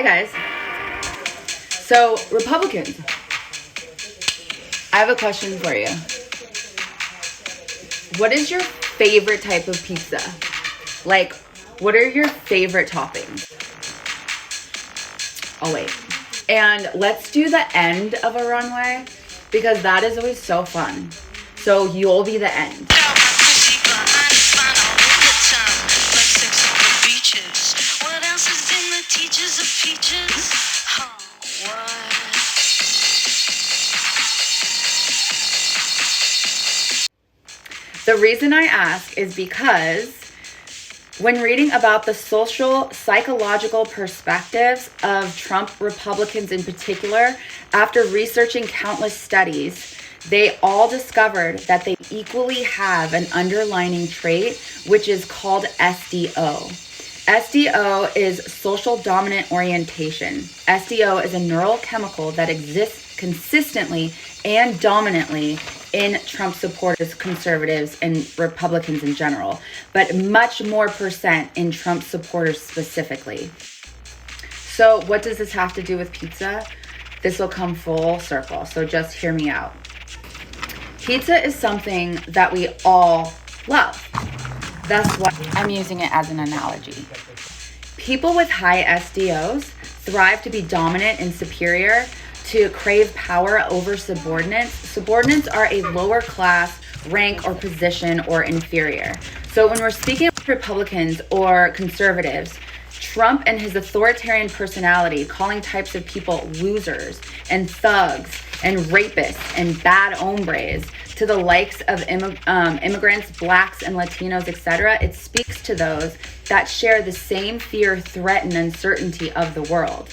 Hi guys. So Republicans, I have a question for you. What is your favorite type of pizza? Like, what are your favorite toppings? Oh wait. And let's do the end of a runway because that is always so fun. So you'll be the end. The reason I ask is because when reading about the social, psychological perspectives of Trump Republicans in particular, after researching countless studies, they all discovered that they equally have an underlying trait, which is called SDO. SDO is social dominant orientation. SDO is a neurochemical that exists consistently and dominantly in Trump supporters, conservatives, and Republicans in general, but much more percent in Trump supporters specifically. So what does this have to do with pizza? This will come full circle, so just hear me out. Pizza is something that we all love. That's why I'm using it as an analogy. People with high SDOs thrive to be dominant and superior, to crave power over subordinates. Subordinates are a lower class, rank, or position, or inferior. So when we're speaking of Republicans or conservatives, Trump and his authoritarian personality, calling types of people losers and thugs and rapists and bad hombres to the likes of immigrants, blacks, and Latinos, etc., it speaks to those that share the same fear, threat, and uncertainty of the world.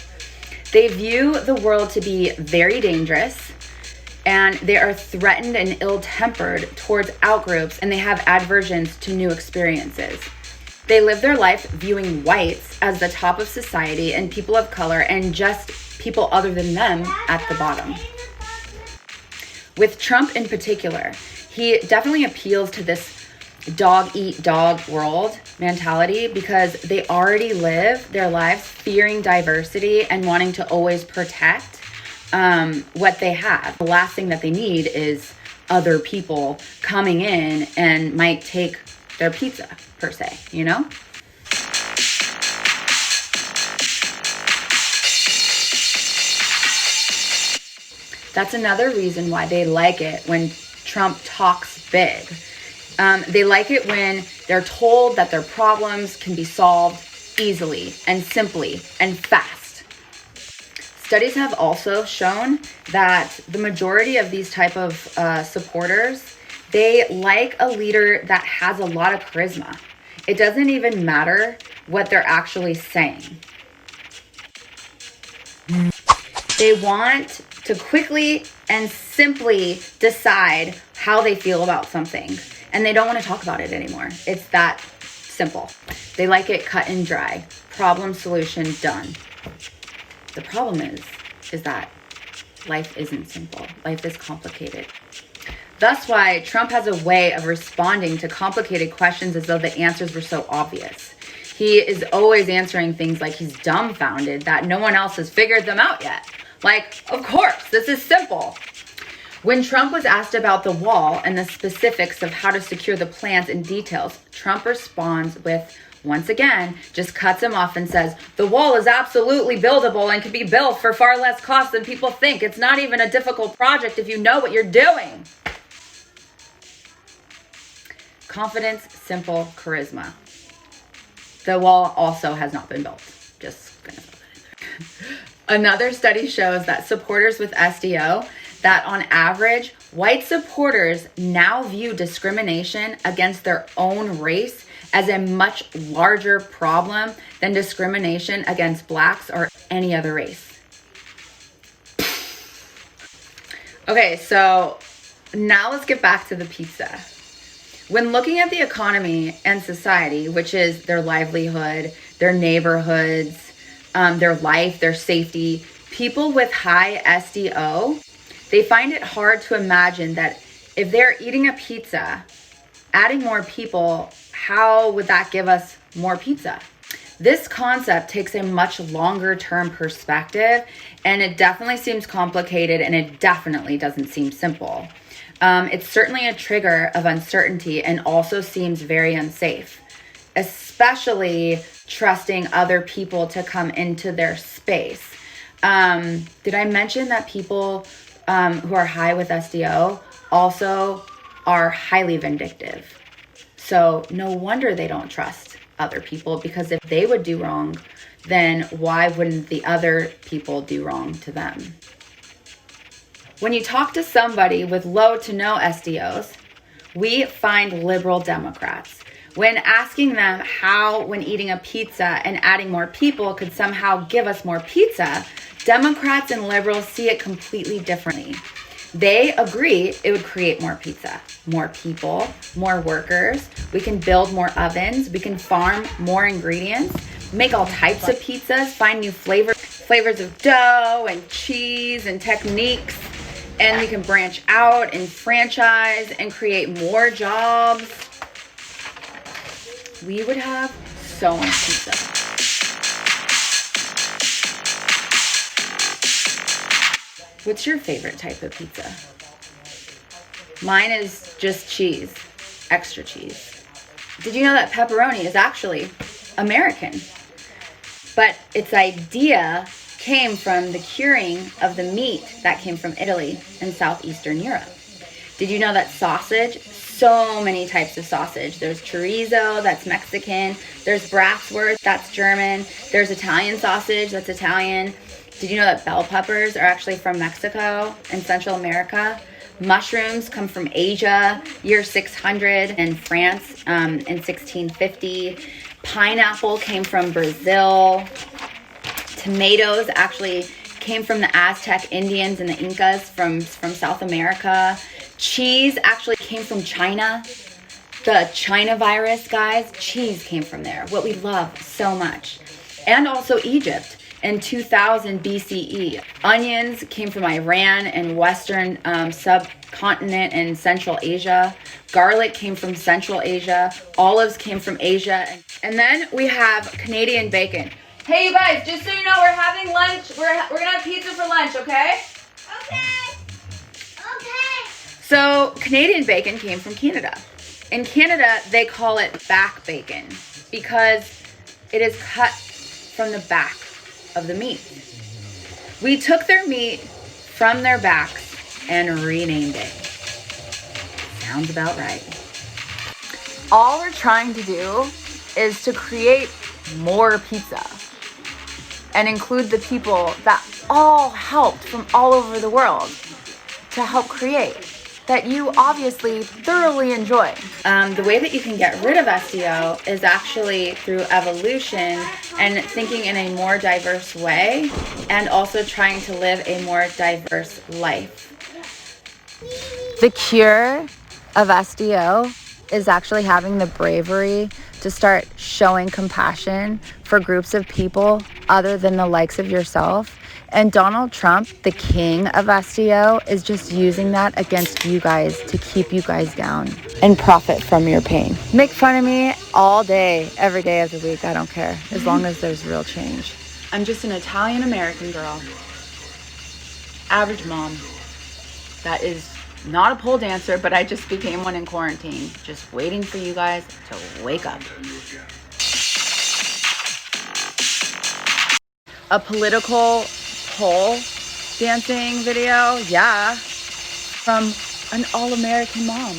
They view the world to be very dangerous, and they are threatened and ill-tempered towards outgroups, and they have aversions to new experiences. They live their life viewing whites as the top of society and people of color and just people other than them at the bottom. With Trump in particular, he definitely appeals to this dog-eat-dog world mentality because they already live their lives fearing diversity and wanting to always protect what they have. The last thing that they need is other people coming in and might take their pizza, per se, you know? That's another reason why they like it when Trump talks big. They like it when they're told that their problems can be solved easily and simply and fast. Studies have also shown that the majority of these type of supporters, they like a leader that has a lot of charisma. It doesn't even matter what they're actually saying. They want to quickly and simply decide how they feel about something. And they don't want to talk about it anymore. It's that simple. They like it cut and dry. Problem, solution, done. The problem is that life isn't simple. Life is complicated. That's why Trump has a way of responding to complicated questions as though the answers were so obvious. He is always answering things like he's dumbfounded that no one else has figured them out yet. Like, of course, this is simple. When Trump was asked about the wall and the specifics of how to secure the plans and details, Trump responds with, once again, just cuts him off and says, the wall is absolutely buildable and can be built for far less cost than people think. It's not even a difficult project if you know what you're doing. Confidence, simple, charisma. The wall also has not been built. Just gonna throw that in there. Another study shows that supporters with SDO, that on average, white supporters now view discrimination against their own race as a much larger problem than discrimination against blacks or any other race. Okay, so now let's get back to the pizza. When looking at the economy and society, which is their livelihood, their neighborhoods, their life, their safety, people with high SDO, they find it hard to imagine that if they're eating a pizza, adding more people, how would that give us more pizza? This concept takes a much longer term perspective, and it definitely seems complicated, and it definitely doesn't seem simple. It's certainly a trigger of uncertainty and also seems very unsafe, especially trusting other people to come into their space. Did I mention that people who are high with SDO also are highly vindictive? So no wonder they don't trust other people, because if they would do wrong, then why wouldn't the other people do wrong to them? When you talk to somebody with low to no SDOs, we find liberal Democrats. When asking them how, when eating a pizza and adding more people could somehow give us more pizza, Democrats and liberals see it completely differently. They agree it would create more pizza, more people, more workers. We can build more ovens. We can farm more ingredients, make all types of pizzas, find new flavors of dough and cheese and techniques. And we can branch out and franchise and create more jobs. We would have so much pizza. What's your favorite type of pizza? Mine is just cheese, extra cheese. Did you know that pepperoni is actually American? But its idea came from the curing of the meat that came from Italy and southeastern Europe. Did you know that sausage? So many types of sausage. There's chorizo, that's Mexican. There's bratwurst, that's German. There's Italian sausage, that's Italian. Did you know that bell peppers are actually from Mexico and Central America? Mushrooms come from Asia, year 600, and France in 1650. Pineapple came from Brazil. Tomatoes actually came from the Aztec Indians and the Incas from South America. Cheese actually came from China. The China virus, guys, cheese came from there, what we love so much. And also Egypt in 2000 BCE. Onions came from Iran and Western subcontinent and Central Asia. Garlic came from Central Asia. Olives came from Asia. And then we have Canadian bacon. Hey, you guys, just so you know, we're having lunch. We're going to have pizza for lunch, okay? Okay. So Canadian bacon came from Canada. In Canada, they call it back bacon because it is cut from the back of the meat. We took their meat from their backs and renamed it. Sounds about right. All we're trying to do is to create more pizza and include the people that all helped from all over the world to help create, that you obviously thoroughly enjoy. The way that you can get rid of SDO is actually through evolution and thinking in a more diverse way, and also trying to live a more diverse life. The cure of SDO is actually having the bravery to start showing compassion for groups of people other than the likes of yourself. And Donald Trump, the king of SDO, is just using that against you guys to keep you guys down and profit from your pain. Make fun of me all day, every day of the week. I don't care, as long as there's real change. I'm just an Italian-American girl, average mom, that is not a pole dancer, but I just became one in quarantine, just waiting for you guys to wake up. A political pole dancing video, yeah, from an all-American mom.